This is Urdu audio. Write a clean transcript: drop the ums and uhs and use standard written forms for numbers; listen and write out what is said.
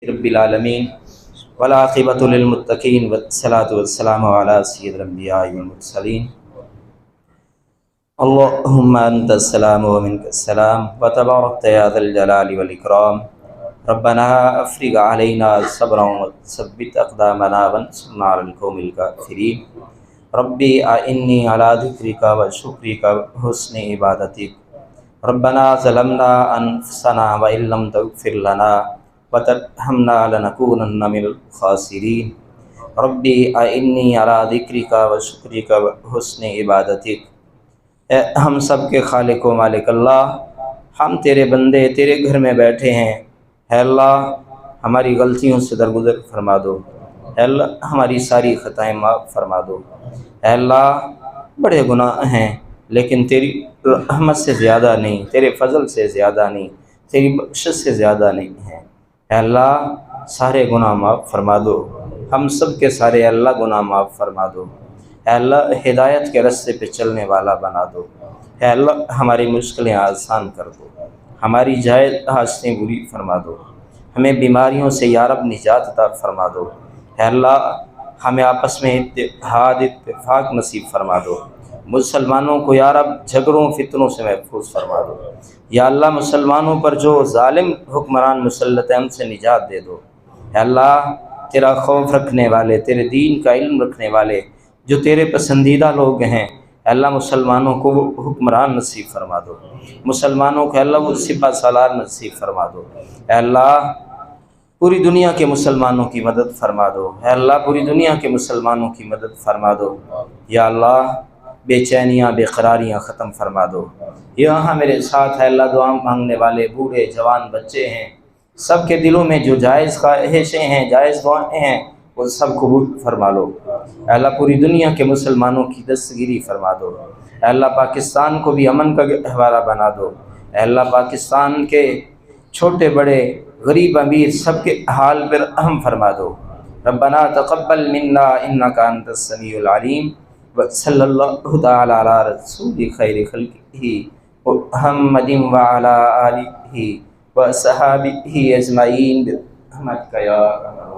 رب العالمین والعاقبۃ للمتقین والصلاۃ والسلام علی سید الانبیاء والمرسلین اللہم انت السلام ومنک السلام وتبارکت یا ذا الجلال والاکرام ربنا افرغ علینا صبرا وثبت اقدامنا وانصرنا علی القوم الکافرین ربی اعنی علی ذکرک وشکرک وحسن عبادتک ربنا ظلمنا انفسنا وان لم تغفر لنا وترحمنا لنکونن من الخاسرین ربی اعنی علی ذکرک وشکرک وحسن عبادتک۔ اے ہم سب کے خالق و مالک اللہ، ہم تیرے بندے تیرے گھر میں بیٹھے ہیں، اے اللہ ہماری غلطیوں سے درگزر فرما دو، اے اللہ ہماری ساری خطائیں معاف فرما دو، اے اللہ بڑے گناہ ہیں لیکن تیری رحمت سے زیادہ نہیں، تیرے فضل سے زیادہ نہیں، تیری بخشش سے زیادہ نہیں ہیں، اے اللہ سارے گناہ معاف فرما دو، ہم سب کے سارے اللہ گناہ معاف فرما دو، اے اللہ ہدایت کے رستے پہ چلنے والا بنا دو، اے اللہ ہماری مشکلیں آسان کر دو، ہماری جائز حاجتیں پوری فرما دو، ہمیں بیماریوں سے یا رب نجات عطا فرما دو، اے اللہ ہمیں آپس میں اتحاد اتفاق نصیب فرما دو، مسلمانوں کو یا رب جھگڑوں فتنوں سے محفوظ فرما دو، یا اللہ مسلمانوں پر جو ظالم حکمران مسلط ہیں ان سے نجات دے دو، اے اللہ تیرا خوف رکھنے والے، تیرے دین کا علم رکھنے والے جو تیرے پسندیدہ لوگ ہیں، اے اللہ مسلمانوں کو وہ حکمران نصیب فرما دو، مسلمانوں کو اللہ وہ سپہ سالار نصیب فرما دو، اے اللہ پوری دنیا کے مسلمانوں کی مدد فرما دو، اے اللہ پوری دنیا کے مسلمانوں کی مدد فرما دو، یا اللہ بے چینیاں بے قراریاں ختم فرما دو، یہاں میرے ساتھ ہے اللہ دعا مانگنے والے بوڑھے جوان بچے ہیں، سب کے دلوں میں جو جائز خواہشیں ہیں جائز دعائیں ہیں وہ سب قبول فرما لو، اے اللہ پوری دنیا کے مسلمانوں کی دستگیری فرما دو، اے اللہ پاکستان کو بھی امن کا گہوارہ بنا دو، اے اللہ پاکستان کے چھوٹے بڑے غریب امیر سب کے حال پر رحم فرما دو، ربنا تقبل منا انک انت السمیع العلیم وصلی اللہ تعالی علی رسول خیر خلقہ محمد وعلی آلہ وصحابہ اجمعین برحمتک یا ارحم